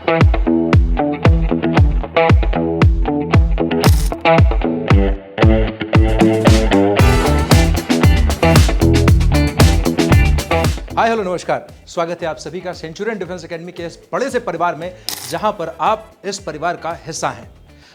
Hi hello नमस्कार, स्वागत है आप सभी का सेंचुरियन डिफेंस एकेडमी के इस बड़े से परिवार में, जहां पर आप इस परिवार का हिस्सा हैं।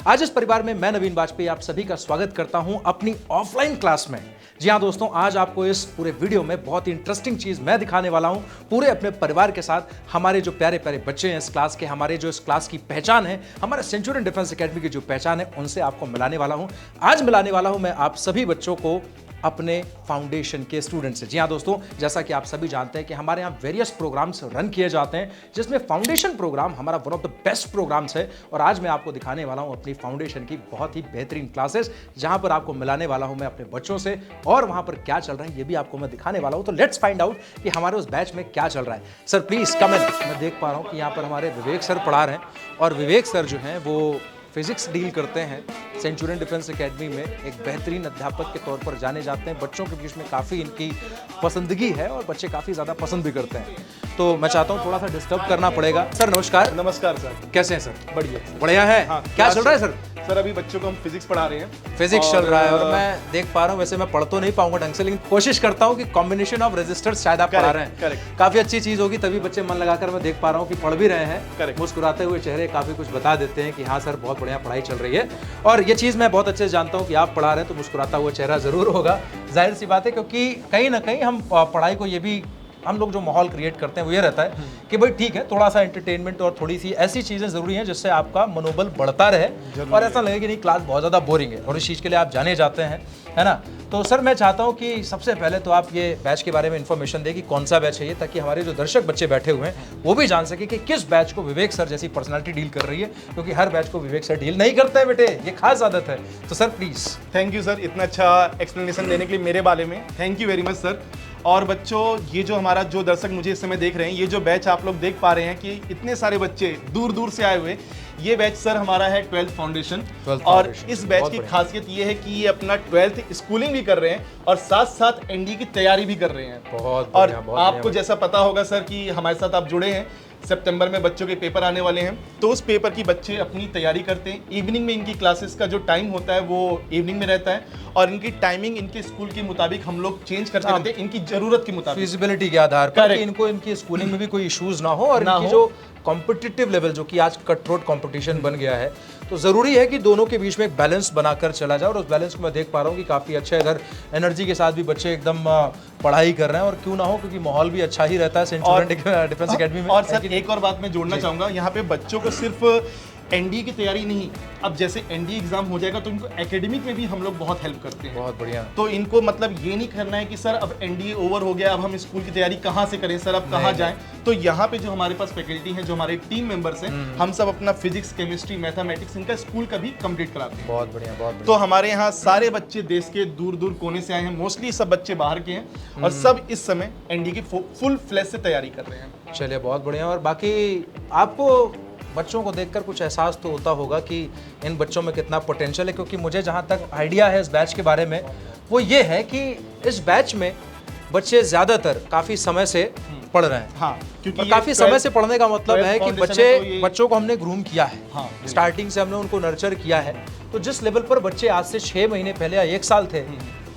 आज इस परिवार में मैं नवीन वाजपेयी आप सभी का स्वागत करता हूं अपनी ऑफलाइन क्लास में। जी हां दोस्तों, आज आपको इस पूरे वीडियो में बहुत ही इंटरेस्टिंग चीज मैं दिखाने वाला हूं पूरे अपने परिवार के साथ। हमारे जो प्यारे प्यारे बच्चे हैं इस क्लास के, हमारे जो इस क्लास की पहचान है, हमारे सेंचुरियन डिफेंस एकेडमी की जो पहचान है, उनसे आपको मिलाने वाला हूं। आज मिलाने वाला हूं मैं आप सभी बच्चों को अपने फाउंडेशन के स्टूडेंट से। जी हाँ दोस्तों, जैसा कि आप सभी जानते हैं कि हमारे यहाँ वेरियस प्रोग्राम्स रन किए जाते हैं, जिसमें फाउंडेशन प्रोग्राम हमारा one of the best programmes है। और आज मैं आपको दिखाने वाला हूँ अपनी फाउंडेशन की बहुत ही बेहतरीन क्लासेस, जहां पर आपको मिलाने वाला हूँ मैं अपने बच्चों से, और वहां पर क्या चल रहा है ये भी आपको मैं दिखाने वाला हूँ। तो लेट्स फाइंड आउट कि हमारे उस बैच में क्या चल रहा है। सर प्लीज कम इन। मैं देख पा रहा हूँ कि यहाँ पर हमारे विवेक सर पढ़ा रहे हैं, और विवेक सर जो हैं वो फिजिक्स डील करते हैं सेंचुरियन डिफेंस एकेडमी में। एक बेहतरीन अध्यापक के तौर पर जाने जाते हैं। बच्चों के बीच में काफ़ी इनकी पसंदगी है और बच्चे काफ़ी ज़्यादा पसंद भी करते हैं। तो मैं चाहता हूँ थोड़ा सा डिस्टर्ब करना पड़ेगा। सर नमस्कार। नमस्कार सर, कैसे हैं सर? बढ़िया बढ़िया है। हाँ, क्या चल रहा है सर? सर अभी बच्चों को हम फिजिक्स पढ़ा रहे हैं। फिजिक्स चल रहा है, और मैं देख पा रहा हूँ, वैसे मैं पढ़ तो नहीं पाऊंगा ढंग से, लेकिन कोशिश करता हूँ कि कॉम्बिनेशन ऑफ रेजिस्टर्स शायद आप पढ़ा रहे हैं। करेक्ट। काफी अच्छी चीज होगी, तभी बच्चे मन लगाकर मैं देख पा रहा हूँ कि पढ़ भी रहे हैं। करेक्ट। मुस्कुराते हुए चेहरे काफी कुछ बता देते हैं कि हाँ सर बहुत बढ़िया पढ़ाई चल रही है। और ये चीज मैं बहुत अच्छे से जानता हूँ कि आप पढ़ा रहे हैं तो मुस्कुराता हुआ चेहरा जरूर होगा, जाहिर सी बात है, क्योंकि कहीं ना कहीं हम पढ़ाई को, ये भी हम लोग जो माहौल क्रिएट करते हैं वो ये रहता है कि भाई ठीक है, थोड़ा सा एंटरटेनमेंट और थोड़ी सी ऐसी चीज़ें ज़रूरी हैं जिससे आपका मनोबल बढ़ता रहे और ऐसा लगे कि नहीं क्लास बहुत ज़्यादा बोरिंग है, और इस चीज़ के लिए आप जाने जाते हैं, है ना। तो सर मैं चाहता हूँ कि सबसे पहले तो आप ये बैच के बारे में इन्फॉर्मेशन दें कि कौन सा बैच है ये, ताकि हमारे जो दर्शक बच्चे बैठे हुए हैं वो भी जान सके कि किस बैच को विवेक सर जैसी पर्सनालिटी डील कर रही है, क्योंकि हर बैच को विवेक सर डील नहीं करते हैं बेटे, ये खास आदत है। तो sir please. Thank you sir, इतना अच्छा एक्सप्लेनेशन देने के लिए मेरे बारे में। Thank you very much sir. और बच्चों, ये जो हमारा जो दर्शक मुझे इस समय देख रहे हैं, ये जो बैच आप लोग देख पा रहे हैं कि इतने सारे बच्चे दूर दूर से आए हुए, ये बैच सर हमारा है 12th फाउंडेशन। और इस बैच की खासियत ये है कि ये अपना 12th स्कूलिंग भी कर रहे हैं और साथ साथ एनडी की तैयारी भी कर रहे हैं। और आपको जैसा पता होगा सर कि हमारे साथ आप जुड़े हैं, सितंबर में बच्चों के पेपर आने वाले हैं, तो उस पेपर की बच्चे अपनी तैयारी करते हैं। इवनिंग में इनकी क्लासेस का जो टाइम होता है वो इवनिंग में रहता है, और इनकी टाइमिंग इनके स्कूल के मुताबिक हम लोग चेंज करते रहते हैं, इनकी जरूरत के मुताबिक, फिजिबिलिटी के आधार पर, कि इनको इनकी स्कूलिंग में भी कोई इश्यूज ना हो, और इनकी जो कॉम्पिटिटिव लेवल, जो कि आज कट थ्रोट कॉम्पिटिशन बन गया है, तो ज़रूरी है कि दोनों के बीच में एक बैलेंस बनाकर चला जाए। और उस बैलेंस को मैं देख पा रहा हूँ कि काफ़ी अच्छा, इधर एनर्जी के साथ भी बच्चे एकदम पढ़ाई कर रहे हैं, और क्यों ना हो, क्योंकि माहौल भी अच्छा ही रहता है सेंचुरियन डिफेंस एकेडमी में। और सर एक और बात मैं जोड़ना चाहूँगा, यहाँ पे बच्चों को सिर्फ एनडी की तैयारी नहीं, अब जैसे एनडी एग्जाम हो जाएगा तो इनको एकेडमिक में भी हम लोग बहुत हेल्प करते हैं। बहुत बढ़िया। तो इनको मतलब ये नहीं करना है कि सर अब एनडी ओवर हो गया, अब हम स्कूल की तैयारी कहाँ से करें सर, अब कहाँ जाएं। तो यहाँ पे जो हमारे पास फैकल्टी है, जो हमारे टीम मेंबर्स हैं, हम सब अपना फिजिक्स, केमिस्ट्री, मैथमेटिक्स इनका स्कूल का भी कंप्लीट कराते हैं। बहुत बढ़िया, बहुत बढ़िया। तो हमारे यहाँ सारे बच्चे देश के दूर दूर कोने से आए हैं, मोस्टली सब बच्चे बाहर के हैं, और सब इस समय एनडी की फुल फ्लैश से तैयारी कर रहे हैं। चलिए बहुत बढ़िया। और बाकी आपको बच्चों को देखकर कुछ एहसास तो होता होगा कि इन बच्चों में कितना पोटेंशियल है, क्योंकि मुझे जहाँ तक आइडिया है इस बैच के बारे में, वो ये है कि इस बैच में बच्चे ज़्यादातर काफ़ी समय से पढ़ रहे हैं। हाँ, क्योंकि काफ़ी समय से पढ़ने का मतलब है कि बच्चों को हमने ग्रूम किया है। हाँ, स्टार्टिंग से हमने उनको नर्चर किया है। तो जिस लेवल पर बच्चे आज से 6 महीने पहले या 1 साल थे,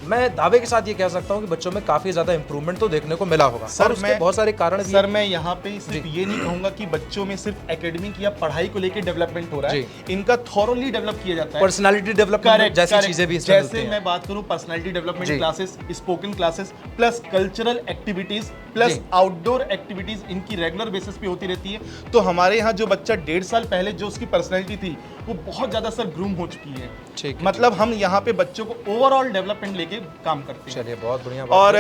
मैं दावे के साथ ये कह सकता हूँ कि बच्चों में काफी ज्यादा इंप्रूवमेंट तो देखने को मिला होगा। सर मैं बहुत सारे कारण भी। सर मैं यहाँ पे सिर्फ ये नहीं कहूंगा कि बच्चों में सिर्फ एकेडमिक या पढ़ाई को लेकर डेवलपमेंट हो रहा है, इनका थॉरोली डेवलप किया जाता है। पर्सनालिटी डेवलपमेंट जैसी चीजें भी, जैसे मैं बात करूँ personality development classes, spoken classes, plus cultural activities, plus outdoor activities इनकी रेगुलर बेसिस पे होती रहती है। तो हमारे यहाँ जो बच्चा 1.5 साल पहले जो उसकी पर्सनैलिटी थी वो बहुत ज्यादा सर ग्रूम हो चुकी है। मतलब हम यहाँ पे बच्चों को ओवरऑल डेवलपमेंट लेके काम करते हैं। चलिए बहुत बढ़िया। और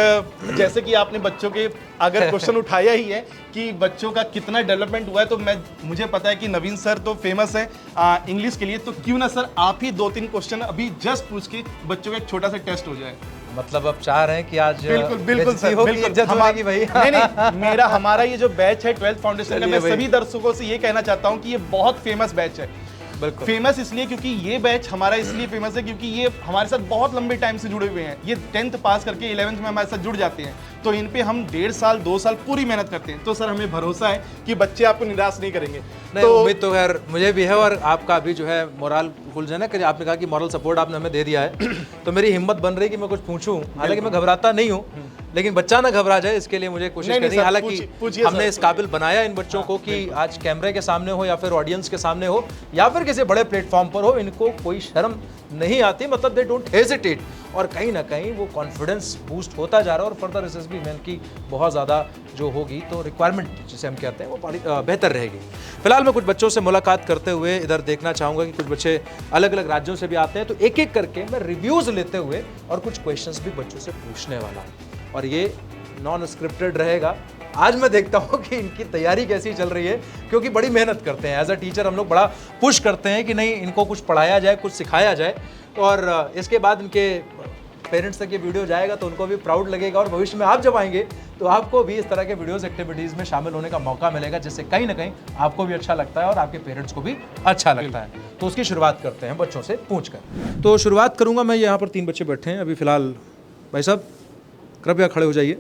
जैसे कि आपने बच्चों के अगर क्वेश्चन उठाया ही है कि बच्चों का कितना डेवलपमेंट हुआ है, तो मुझे पता है कि नवीन सर तो फेमस है इंग्लिश के लिए, तो क्यों ना सर आप ही 2-3 क्वेश्चन अभी जस्ट पूछ के बच्चों का एक छोटा सा टेस्ट हो जाए। मतलब अब चाह रहे हैं कि आज बिल्कुल बिल्कुल सर, बिल्कुल भाई। नहीं हमारा ये जो बैच है 12th फाउंडेशन का, मैं सभी दर्शकों से ये कहना चाहता हूँ कि ये बहुत फेमस बैच है। फेमस इसलिए क्योंकि ये बैच हमारा इसलिए फेमस है क्योंकि ये हमारे साथ बहुत लंबे टाइम से जुड़े हुए हैं। ये 10th पास करके 11th में हमारे साथ जुड़ जाते हैं। तो इन पे हम 1.5 साल 2 साल पूरी मेहनत करते हैं। तो सर हमें भरोसा है कि बच्चे आपको निराश नहीं करेंगे। नहीं, उम्मीद तो खैर मुझे भी है, और आपका भी जो है मोरल खुल जाए ना कि आपने कहा कि मॉरल सपोर्ट आपने हमें दे दिया है तो मेरी हिम्मत बन रही कि मैं कुछ पूछूं। हालांकि मैं घबराता नहीं हूं, लेकिन बच्चा ना घबरा जाए इसके लिए मुझे कोशिश करनी है। हालांकि हमने इस काबिल बनाया इन बच्चों को कि आज कैमरे के सामने हो या फिर ऑडियंस के सामने हो या फिर किसी बड़े प्लेटफॉर्म पर हो, इनको कोई शर्म नहीं आती, मतलब दे डोंट हेजिटेट, और कहीं ना कहीं वो कॉन्फिडेंस बूस्ट होता जा रहा है। और फर्दर एसएसबी में इनकी बहुत ज़्यादा जो होगी तो रिक्वायरमेंट जिसे हम कहते हैं वो बेहतर रहेगी। फिलहाल मैं कुछ बच्चों से मुलाकात करते हुए इधर देखना चाहूँगा कि कुछ बच्चे अलग अलग राज्यों से भी आते हैं, तो एक एक करके मैं रिव्यूज़ लेते हुए और कुछ क्वेश्चंस भी बच्चों से पूछने वाला हूँ, और ये नॉन स्क्रिप्टेड रहेगा। आज मैं देखता हूँ कि इनकी तैयारी कैसी चल रही है, क्योंकि बड़ी मेहनत करते हैं। एज अ टीचर हम लोग बड़ा पुश करते हैं कि नहीं, इनको कुछ पढ़ाया जाए, कुछ सिखाया जाए, और इसके बाद इनके पेरेंट्स तक ये वीडियो जाएगा तो उनको भी प्राउड लगेगा, और भविष्य में आप जब आएंगे तो आपको भी इस तरह के वीडियोस एक्टिविटीज़ में शामिल होने का मौका मिलेगा, जिससे कहीं ना कहीं आपको भी अच्छा लगता है और आपके पेरेंट्स को भी अच्छा लगता है। तो उसकी शुरुआत करते हैं बच्चों से पूछकर। तो शुरुआत करूँगा मैं, यहाँ पर 3 बच्चे बैठे हैं अभी फ़िलहाल। भाई साहब कृपया खड़े हो जाइए।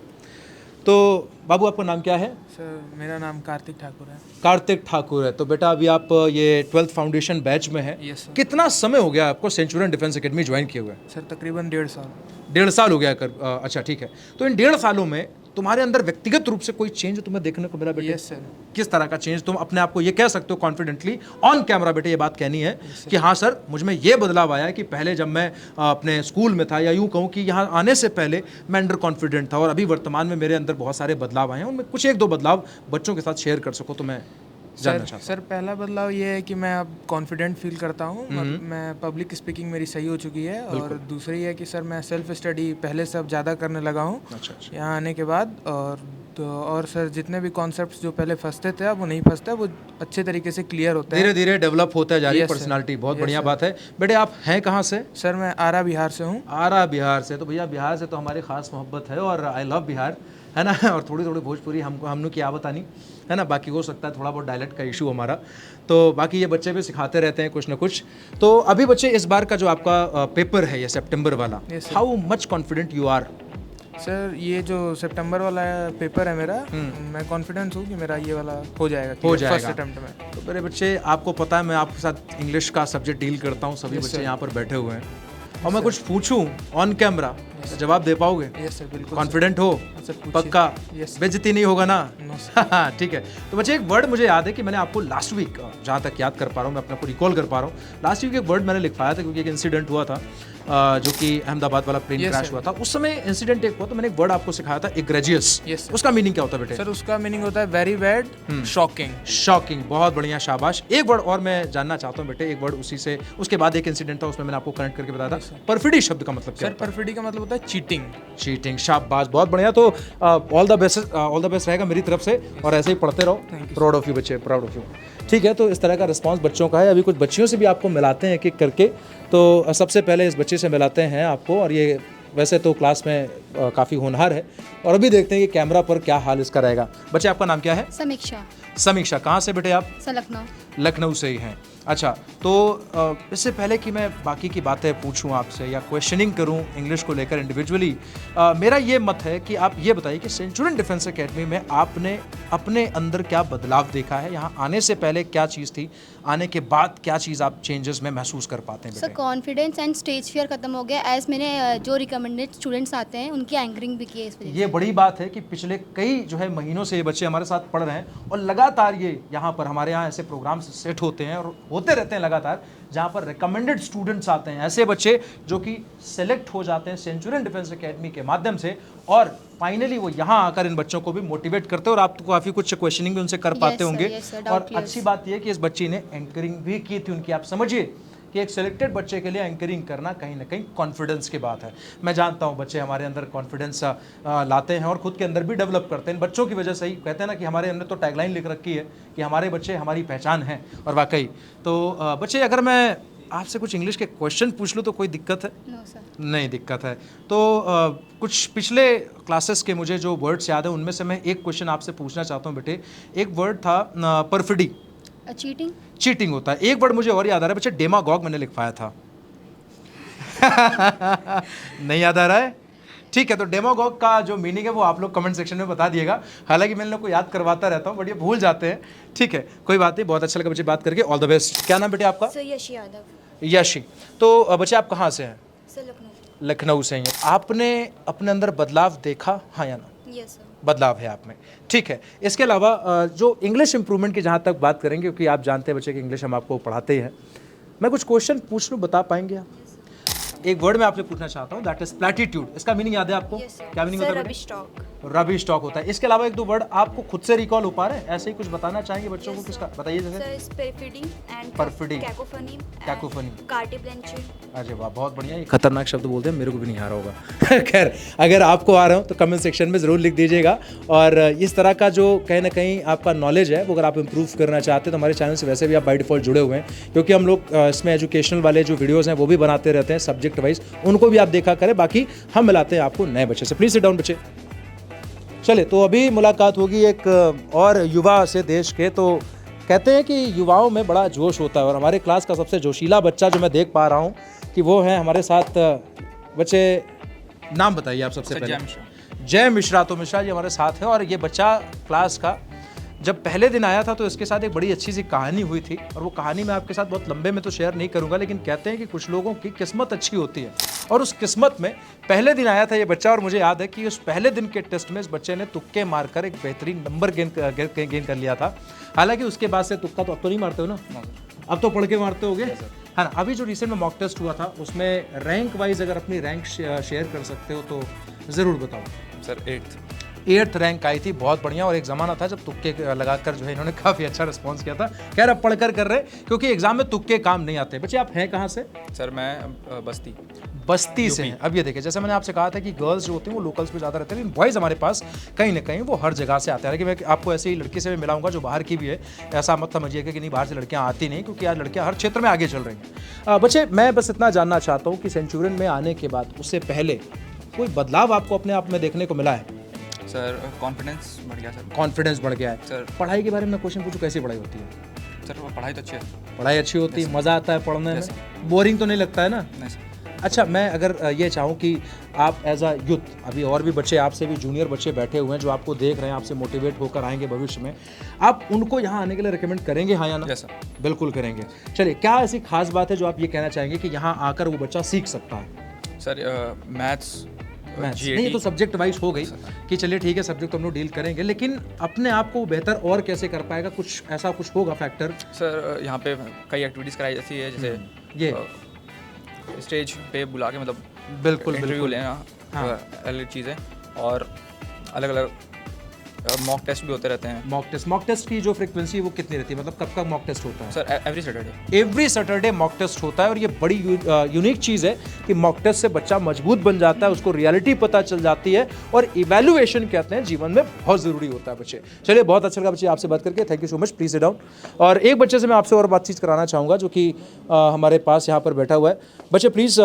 तो बाबू आपका नाम क्या है? सर मेरा नाम कार्तिक ठाकुर है। कार्तिक ठाकुर है। तो बेटा अभी आप ये 12th फाउंडेशन बैच में है। Yes sir. कितना समय हो गया आपको सेंचुरियन डिफेंस एकेडमी ज्वाइन किए हुए? सर तकरीबन 1.5 साल। 1.5 साल हो गया कर। अच्छा ठीक है। तो इन 1.5 सालों में तुम्हारे अंदर व्यक्तिगत रूप से कोई चेंज तुम्हें देखने को मिला बेटे? Yes sir. किस तरह का चेंज? तुम अपने आप को ये कह सकते हो कॉन्फिडेंटली ऑन कैमरा बेटे ये बात कहनी है कि हाँ सर मुझ में ये बदलाव आया कि पहले जब मैं अपने स्कूल में था, या यूँ कहूँ कि यहाँ आने से पहले मैं अंडर कॉन्फिडेंट था, और अभी वर्तमान में मेरे अंदर बहुत सारे बदलाव आए हैं, उनमें कुछ 1-2 बदलाव बच्चों के साथ शेयर कर सको तो मैं जानना चाहता हूँ। सर पहला बदलाव ये है कि मैं अब कॉन्फिडेंट फील करता हूँ। मैं पब्लिक स्पीकिंग मेरी सही हो चुकी है, और दूसरी है कि सर मैं सेल्फ स्टडी पहले से अब ज़्यादा करने लगा हूँ यहाँ आने के बाद। और सर जितने भी कॉन्सेप्ट्स जो पहले फंसते थे अब वो नहीं फंसते, वो अच्छे तरीके से क्लियर होते हैं। धीरे धीरे डेवलप होता जा रही है पर्सनालिटी। बहुत बढ़िया बात है। बेटे आप हैं कहाँ से? सर मैं आरा बिहार से हूँ। आरा बिहार से? तो भैया बिहार से तो हमारी खास मोहब्बत है, और आई लव बिहार, है ना। और थोड़ी थोड़ी भोजपुरी हमने की आवत आनी है ना, बाकी हो सकता है थोड़ा बहुत डायलेक्ट का इशू हमारा, तो बाकी ये बच्चे भी सिखाते रहते हैं कुछ ना कुछ। तो अभी बच्चे इस बार का जो आपका पेपर है ये सितंबर वाला, how much confident you are? Sir ये जो सितंबर वाला पेपर है मेरा, मैं कॉन्फिडेंस हूँ कि मेरा ये वाला हो जाएगा फर्स्ट अटेम्प्ट में। तो मेरे बच्चे आपको पता है मैं आपके साथ इंग्लिश का सब्जेक्ट डील करता हूँ, सभी बच्चे यहाँ पर बैठे हुए हैं, और मैं कुछ पूछूं ऑन कैमरा तो जवाब दे पाओगे? यस सर बिल्कुल। कॉन्फिडेंट हो? पक्का? बेइज्जती नहीं होगा ना? ठीक है। तो बच्चे एक वर्ड मुझे याद है कि मैंने आपको लास्ट वीक, जहाँ तक याद कर पा रहा हूँ, मैं अपने को रिकॉल कर पा रहा हूँ, लास्ट वीक एक वर्ड मैंने लिखवाया था क्योंकि एक इंसिडेंट हुआ था जो कि अहमदाबाद वाला प्लेन क्रैश हुआ था। उस समय इंसिडेंट एक हुआ तो मैंने एक वर्ड आपको सिखाया था, एग्रेजियस। उसका मीनिंग क्या होता है बेटे? सर उसका मीनिंग होता है वेरी बैड, शॉकिंग। शॉकिंग, बहुत बढ़िया, शाबाश। एक वर्ड और मैं जानना चाहता हूँ बेटे, एक वर्ड उसी से, उसके बाद एक इंसिडेंट था उसमें मैंने आपको कनेक्ट करके बताया था। परफिडी शब्द का मतलब क्या? सर परफिडी का मतलब होता है चीटिंग। चीटिंग, शाबाश, बहुत बढ़िया। तो ऑल द बेस्ट रहेगा मेरी तरफ से, और ऐसे ही पढ़ते रहो। प्राउड ऑफ यू बच्चे, प्राउड ऑफ यू। ठीक है, तो इस तरह का रिस्पांस बच्चों का है। अभी कुछ बच्चियों से भी आपको मिलाते हैं एक एक करके। तो सबसे पहले इस बच्चे से मिलाते हैं आपको, और ये वैसे तो क्लास में काफ़ी होनहार है, और अभी देखते हैं कि कैमरा पर क्या हाल इसका रहेगा। बच्चे आपका नाम क्या है? समीक्षा। समीक्षा, कहाँ से बेटे आप? लखनऊ। लखनऊ से ही हैं। अच्छा, तो इससे पहले कि मैं बाकी की बातें पूछूं आपसे या क्वेश्चनिंग करूं इंग्लिश को लेकर इंडिविजुअली, मेरा ये मत है कि आप ये बताइए कि सेंचुरियन डिफेंस एकेडमी में आपने अपने अंदर क्या बदलाव देखा है? यहाँ आने से पहले क्या चीज़ थी, आने के बाद क्या चीज़ आप चेंजेस में महसूस कर पाते हैं? Sir confidence and stage fear खत्म हो गया, एज मैंने जो रिकमेंडेड स्टूडेंट्स आते हैं उनकी एंकरिंग भी की है इस वजह से। ये बड़ी बात है कि पिछले कई जो है महीनों से ये बच्चे हमारे साथ पढ़ रहे हैं, और लगातार ये यहाँ पर हमारे यहाँ ऐसे प्रोग्राम सेट होते हैं और होते रहते हैं लगातार, जहाँ पर रिकमेंडेड स्टूडेंट्स आते हैं, ऐसे बच्चे जो कि सेलेक्ट हो जाते हैं सेंचुरियन डिफेंस एकेडमी के माध्यम से, और फाइनली वो यहाँ आकर इन बच्चों को भी मोटिवेट करते हैं, और आप तो काफ़ी कुछ क्वेश्चनिंग भी उनसे कर पाते होंगे। और अच्छी बात यह कि इस बच्ची ने एंकरिंग भी की थी उनकी। आप समझिए कि एक सिलेक्टेड बच्चे के लिए एंकरिंग करना कहीं ना कहीं कॉन्फिडेंस की बात है। मैं जानता हूँ बच्चे हमारे अंदर कॉन्फिडेंस लाते हैं और खुद के अंदर भी डेवलप करते हैं। बच्चों की वजह से ही कहते हैं ना कि हमारे अंदर तो टैगलाइन लिख रखी है कि हमारे बच्चे हमारी पहचान हैं, और वाकई। तो बच्चे अगर मैं आपसे कुछ इंग्लिश के क्वेश्चन पूछ लूँ तो कोई दिक्कत है? No sir. नहीं दिक्कत है। तो कुछ पिछले क्लासेस के मुझे जो वर्ड्स याद है उनमें से मैं एक क्वेश्चन आपसे पूछना चाहता हूँ बेटे। एक वर्ड था परफिडी। चीटिंग। चीटिंग होता है। एक वर्ड मुझे और याद आ रहा है बच्चे, डेमागॉग मैंने लिखवाया था। नहीं याद आ रहा है? ठीक है, तो डेमागोग का जो मीनिंग है वो आप लोग कमेंट सेक्शन में बता दिएगा। हालांकि मैं इन लोग को याद करवाता रहता हूँ बट ये भूल जाते हैं। ठीक है, कोई बात नहीं, बहुत अच्छा लगा बच्चे बात करके। All the best. क्या नाम बेटे आपका? सर यश यादव। यशी। तो बच्चे आप कहाँ से हैं? सर लखनऊ। लखनऊ से हैं। आपने अपने अंदर बदलाव देखा, हाँ या ना? Yes sir. बदलाव है आप में, ठीक है। इसके अलावा जो इंग्लिश इंप्रूवमेंट की जहाँ तक बात करेंगे, क्योंकि आप जानते हैं बच्चे कि इंग्लिश हम आपको पढ़ाते ही हैं, मैं कुछ क्वेश्चन पूछ लूँ, बता पाएंगे आप? एक वर्ड में आपसे पूछना चाहता हूँ, दैट इज प्लैटिट्यूड। इसका मीनिंग याद है आपको? क्या मीनिंग होता है? Rubbish talk. रबिश टॉक होता है। इसके अलावा एक दो वर्ड आपको खुद से रिकॉल हो पा रहे हैं, ऐसे ही कुछ बताना चाहेंगे बच्चों को? किसका बताइए? जैसे परफिडिंग एंड परफिडिंग, कैकोफोनी, कैकोफोनी, कार्टिप्लेंचर। अरे वाह, बहुत बढ़िया। ये खतरनाक शब्द बोलते हैं, मेरे को भी नहीं आ रहा होगा। खैर, अगर आपको आ रहा हो तो कमेंट सेक्शन में ज़रूर लिख दीजिएगा। और इस तरह का जो कहीं ना कहीं आपका नॉलेज है वो अगर आप इंप्रूव करना चाहते हैं तो हमारे चैनल से वैसे भी आप बाय डिफॉल्ट जुड़े हुए हैं, क्योंकि हम लोग इसमें एजुकेशनल वाले जो वीडियोज़ हैं वो भी बनाते रहते हैं सब्जेक्ट वाइज, उनको भी आप देखा करें। बाकी हम मिलाते हैं आपको नए बच्चे से। प्लीज़ सिट डाउन बच्चे। चले, तो अभी मुलाकात होगी एक और युवा से देश के। तो कहते हैं कि युवाओं में बड़ा जोश होता है और हमारे क्लास का सबसे जोशीला बच्चा जो मैं देख पा रहा हूँ कि वो है हमारे साथ बच्चे। नाम बताइए आप सबसे पहले। जय मिश्रा। तो मिश्रा जी हमारे साथ है और ये बच्चा क्लास का जब पहले दिन आया था तो इसके साथ एक बड़ी अच्छी सी कहानी हुई थी, और वो कहानी मैं आपके साथ बहुत लंबे में तो शेयर नहीं करूंगा, लेकिन कहते हैं कि कुछ लोगों की किस्मत अच्छी होती है, और उस किस्मत में पहले दिन आया था ये बच्चा। और मुझे याद है कि उस पहले दिन के टेस्ट में इस बच्चे ने तुक्के मारकर एक बेहतरीन नंबर गेन कर लिया था। हालांकि उसके बाद से तुक्का तो अब तो नहीं मारते हो ना, अब तो पढ़ के मारते होगे, है ना? अभी जो रिसेंट में मॉक टेस्ट हुआ था उसमें रैंक वाइज अगर अपनी रैंक शेयर कर सकते हो तो ज़रूर बताओ। सर 8th रैंक आई थी, बहुत बढ़िया। और एक ज़माना था जब तुक्के लगाकर जो है इन्होंने काफ़ी अच्छा रिस्पॉन्स किया था। खैर, अब पढ़कर कर रहे, क्योंकि एग्जाम में तुक्के काम नहीं आते। बच्चे आप हैं कहाँ से? सर मैं बस्ती से हैं। अब ये देखिए, जैसे मैंने आपसे कहा था कि गर्ल्स जो होती हैं वो लोकल्स पे ज़्यादा रहते हैं, लेकिन बॉयज़ हमारे पास कहीं ना कहीं वो हर जगह से आते हैं। लेकिन मैं आपको ऐसे ही लड़की से भी मिलाऊंगा जो बाहर की भी है, ऐसा मत समझिएगा कि नहीं बाहर से लड़कियां आती नहीं, क्योंकि आज लड़कियां हर क्षेत्र में आगे चल रही हैं। बच्चे, मैं बस इतना जानना चाहता हूँ कि सेंचुरियन में आने के बाद उससे पहले कोई बदलाव आपको अपने आप में देखने को मिला है? सर कॉन्फिडेंस बढ़ गया सर। कॉन्फिडेंस बढ़ गया है सर। पढ़ाई के बारे में क्वेश्चन पूछूं, कैसी पढ़ाई होती है? सर वो पढ़ाई तो अच्छी है। पढ़ाई अच्छी होती है, मज़ा आता है पढ़ने में, बोरिंग तो नहीं लगता है ना? नहीं सर। अच्छा, मैं अगर ये चाहूँ कि आप एज अ यूथ, अभी और भी बच्चे आपसे भी जूनियर बच्चे बैठे हुए हैं जो आपको देख रहे हैं, आपसे मोटिवेट होकर आएंगे भविष्य में, आप उनको यहाँ आने के लिए रिकमेंड करेंगे, हाँ या ना? Yes sir. बिल्कुल करेंगे। चलिए, क्या ऐसी खास बात है जो आप ये कहना चाहेंगे कि यहाँ आकर वो बच्चा सीख सकता है? सर मैथ्स नहीं, ये तो सब्जेक्ट वाइज हो गई कि चलिए ठीक है, सब्जेक्ट तो हम लोग डील करेंगे, लेकिन अपने आप को बेहतर और कैसे कर पाएगा? कुछ ऐसा कुछ होगा फैक्टर? सर यहाँ पे कई एक्टिविटीज़ कराई जाती है, जैसे ये स्टेज पे बुला के मतलब बिल्कुल इंटरव्यू लेना, अलग चीज़ें, और अलग अलग मॉक टेस्ट भी होते रहते हैं। मॉक टेस्ट की जो फ्रीक्वेंसी वो कितनी रहती है, मतलब कब कब मॉक टेस्ट होता है? Sir every Saturday mock test होता है, और ये बड़ी यूनिक चीज़ है कि मॉक टेस्ट से बच्चा मजबूत बन जाता है, उसको रियलिटी पता चल जाती है, और इवैल्यूएशन कहते हैं जीवन में बहुत ज़रूरी होता है बच्चे। चलिए, बहुत अच्छा लगा बच्चे आपसे बात करके, thank you so much. Please sit down. और एक बच्चे से मैं आपसे और बातचीत कराना चाहूँगा जो कि हमारे पास यहाँ पर बैठा हुआ है। बच्चे प्लीज़,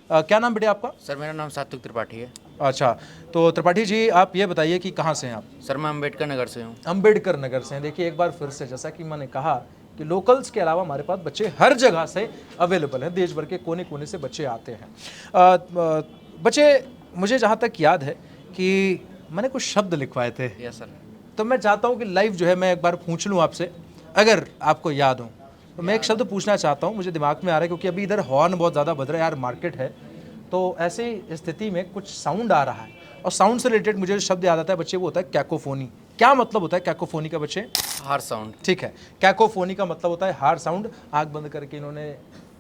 क्या नाम बेटे आपका? सर मेरा नाम सात्विक त्रिपाठी है। अच्छा, तो त्रिपाठी जी आप ये बताइए कि कहाँ से हैं आप? सर मैं अम्बेडकर नगर से हूँ। अम्बेडकर नगर से हैं। देखिए, एक बार फिर से जैसा कि मैंने कहा कि लोकल्स के अलावा हमारे पास बच्चे हर जगह से अवेलेबल हैं, देश भर के कोने कोने से बच्चे आते हैं। बच्चे, मुझे जहाँ तक याद है कि मैंने कुछ शब्द लिखवाए थे। Yes sir. तो मैं चाहता हूँ कि लाइव जो है मैं एक बार पूछ लूँ आपसे, अगर आपको याद हो तो मैं एक शब्द पूछना चाहता हूँ, मुझे दिमाग में आ रहा है क्योंकि अभी इधर हॉर्न बहुत ज़्यादा बज रहा है यार, मार्केट है, तो ऐसी स्थिति में कुछ साउंड आ रहा है, और साउंड से रिलेटेड मुझे जो शब्द याद आता है बच्चे वो होता है कैकोफोनी। क्या मतलब होता है कैकोफोनी का बच्चे? हार साउंड। ठीक है, कैकोफोनी का मतलब होता है हार साउंड। आँख बंद करके इन्होंने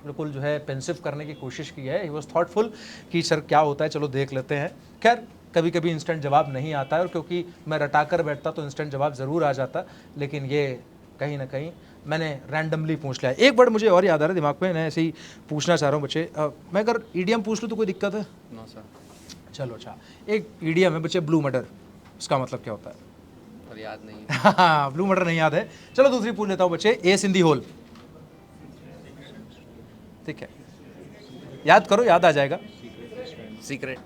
बिल्कुल जो है पेंसिव करने की कोशिश की है। ही वॉज थॉटफुल कि सर क्या होता है, चलो देख लेते हैं। खैर, कभी कभी इंस्टेंट जवाब नहीं आता है, और क्योंकि मैं रटा कर बैठता तो इंस्टेंट जवाब ज़रूर आ जाता, लेकिन ये कहीं ना कहीं मैंने रैंडमली पूछ लिया। एक वर्ड मुझे और याद आ रहा है दिमाग में, मैं ऐसे ही पूछना चाह रहा हूँ बच्चे। मैं अगर ईडीएम पूछ लूँ तो कोई दिक्कत है? No sir. चलो अच्छा, एक ईडीएम है बच्चे, ब्लू मटर, उसका मतलब क्या होता है? और याद नहीं। हाँ, ब्लू मटर नहीं याद है। चलो दूसरी पूछ लेता हूँ बच्चे, एस इन दी होल। ठीक है, याद करो, याद आ जाएगा। सीक्रेट।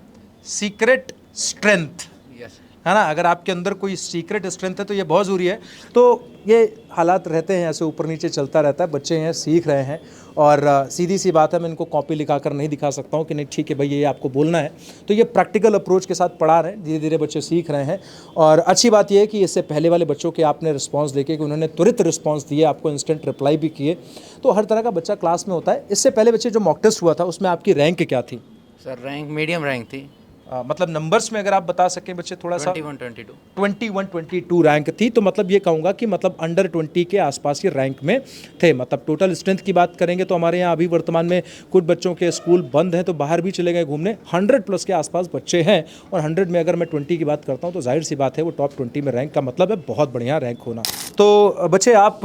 Secret strength. यस। है ना। अगर आपके अंदर कोई सीक्रेट स्ट्रेंथ है तो ये बहुत ज़रूरी है। तो ये हालात रहते हैं, ऐसे ऊपर नीचे चलता रहता है, बच्चे हैं सीख रहे हैं और सीधी सी बात है, मैं इनको कॉपी लिखा कर नहीं दिखा सकता हूँ कि नहीं ठीक है भाई ये आपको बोलना है। तो ये प्रैक्टिकल अप्रोच के साथ पढ़ा रहे हैं, धीरे धीरे बच्चे सीख रहे हैं। और अच्छी बात ये है कि इससे पहले वाले बच्चों के आपने रिस्पॉन्स देखे कि उन्होंने तुरंत रिस्पॉन्स दिए, आपको इंस्टेंट रिप्लाई भी किए। तो हर तरह का बच्चा क्लास में होता है। इससे पहले बच्चे जो मॉक टेस्ट हुआ था उसमें आपकी रैंक क्या थी? सर रैंक मीडियम रैंक थी, मतलब नंबर्स में अगर आप बता सकें बच्चे थोड़ा सा। 21-22 रैंक थी। तो मतलब ये कहूँगा कि मतलब अंडर 20 के आसपास ये रैंक में थे। मतलब टोटल स्ट्रेंथ की बात करेंगे तो हमारे यहाँ अभी वर्तमान में कुछ बच्चों के स्कूल बंद हैं तो बाहर भी चले गए घूमने। 100+ के आसपास बच्चे हैं और 100 में अगर मैं 20 की बात करता हूँ तो जाहिर सी बात है वो टॉप 20 में रैंक का मतलब है बहुत बढ़िया रैंक होना। तो बच्चे आप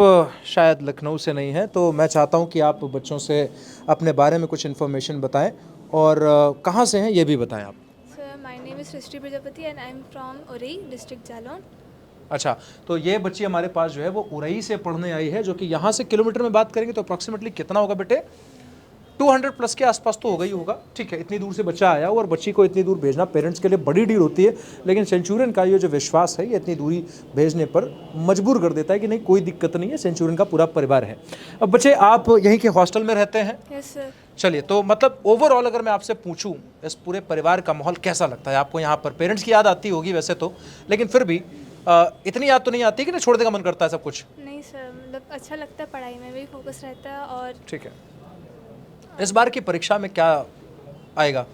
शायद लखनऊ से नहीं हैं, तो मैं चाहता हूँ कि आप बच्चों से अपने बारे में कुछ इन्फॉर्मेशन बताएँ और कहाँ से हैं ये भी बताएँ आप। My name is Srishti Prajapati and I am from Urei, district Jalon. अच्छा, तो ये बच्ची हमारे पास जो है वो उरई से पढ़ने आई है, जो कि यहाँ से किलोमीटर में बात करेंगे तो अप्रॉक्सीमेटली कितना होगा बेटे? 200+ के आसपास तो होगा ही होगा। ठीक है, इतनी दूर से बच्चा आया और बच्ची को इतनी दूर भेजना पेरेंट्स के लिए बड़ी डील होती है, लेकिन सेंचुरियन का ये जो विश्वास है ये इतनी दूरी भेजने पर मजबूर कर देता है कि नहीं कोई दिक्कत नहीं है, सेंचुरियन का पूरा परिवार है। अब बच्चे आप यहीं के हॉस्टल में रहते हैं? Yes sir. चलिए, तो मतलब ओवरऑल अगर मैं आपसे पूछूं इस पूरे परिवार का माहौल कैसा लगता है आपको? यहाँ पर पेरेंट्स की याद आती होगी वैसे तो, लेकिन फिर भी इतनी याद तो नहीं आती कि ना छोड़ने का मन करता है सब कुछ? नहीं सर, मतलब अच्छा लगता है, पढ़ाई में भी फोकस रहता है और ठीक है। इस बार की परीक्षा में क्या आएगा,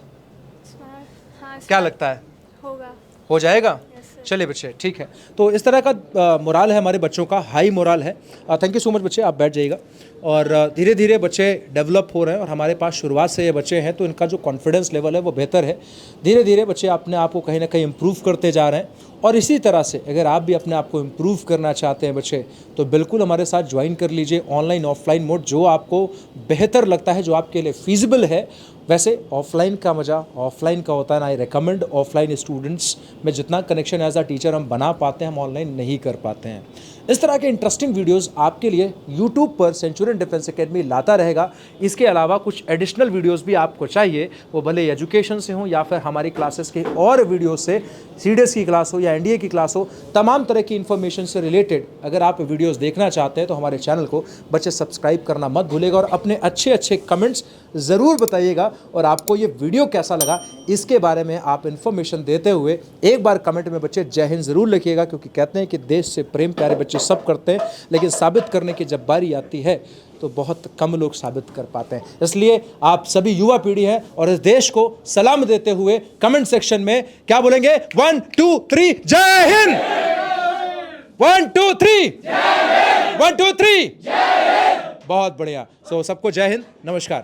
हाँ क्या लगता है? होगा। हो जाएगा? Yes sir. चलिए बच्चे, ठीक है। तो इस तरह का मोराल है हमारे बच्चों का, हाई मोराल है। थैंक यू सो मच बच्चे, आप बैठ जाइएगा। और धीरे धीरे बच्चे डेवलप हो रहे हैं और हमारे पास शुरुआत से ये बच्चे हैं तो इनका जो कॉन्फिडेंस लेवल है वो बेहतर है। धीरे धीरे बच्चे अपने आप को कहीं ना कहीं इम्प्रूव करते जा रहे हैं। और इसी तरह से अगर आप भी अपने आप को इम्प्रूव करना चाहते हैं बच्चे, तो बिल्कुल हमारे साथ ज्वाइन कर लीजिए ऑनलाइन ऑफलाइन मोड, जो आपको बेहतर लगता है, जो आपके लिए फीजिबल है। वैसे ऑफलाइन का मज़ा ऑफलाइन का होता है ना। आई रिकमेंड ऑफलाइन स्टूडेंट्स में जितना कनेक्शन एज अ टीचर हम बना पाते हैं हम ऑनलाइन नहीं कर पाते हैं। इस तरह के इंटरेस्टिंग वीडियोस आपके लिए यूट्यूब पर सेंचुरियन डिफेंस एकेडमी लाता रहेगा। इसके अलावा कुछ एडिशनल वीडियोस भी आपको चाहिए, वो भले एजुकेशन से हो या फिर हमारी क्लासेस के और वीडियोस से, सीडीएस की क्लास हो या एनडीए की क्लास हो, तमाम तरह की इन्फॉर्मेशन से रिलेटेड अगर आप वीडियोस देखना चाहते हैं तो हमारे चैनल को बच्चे सब्सक्राइब करना मत भूलिएगा और अपने अच्छे अच्छे कमेंट्स ज़रूर बताइएगा। और आपको ये वीडियो कैसा लगा इसके बारे में आप इन्फॉर्मेशन देते हुए एक बार कमेंट में बच्चे जय हिंद ज़रूर लिखिएगा, क्योंकि कहते हैं कि देश से प्रेम प्यारे बच्चे सब करते हैं, लेकिन साबित करने की जब बारी आती है तो बहुत कम लोग साबित कर पाते हैं। इसलिए आप सभी युवा पीढ़ी हैं और इस देश को सलाम देते हुए कमेंट सेक्शन में क्या बोलेंगे? 1 2 3 जय हिंद। 1 2 3 1 2 3 बहुत बढ़िया। सबको जय हिंद, नमस्कार।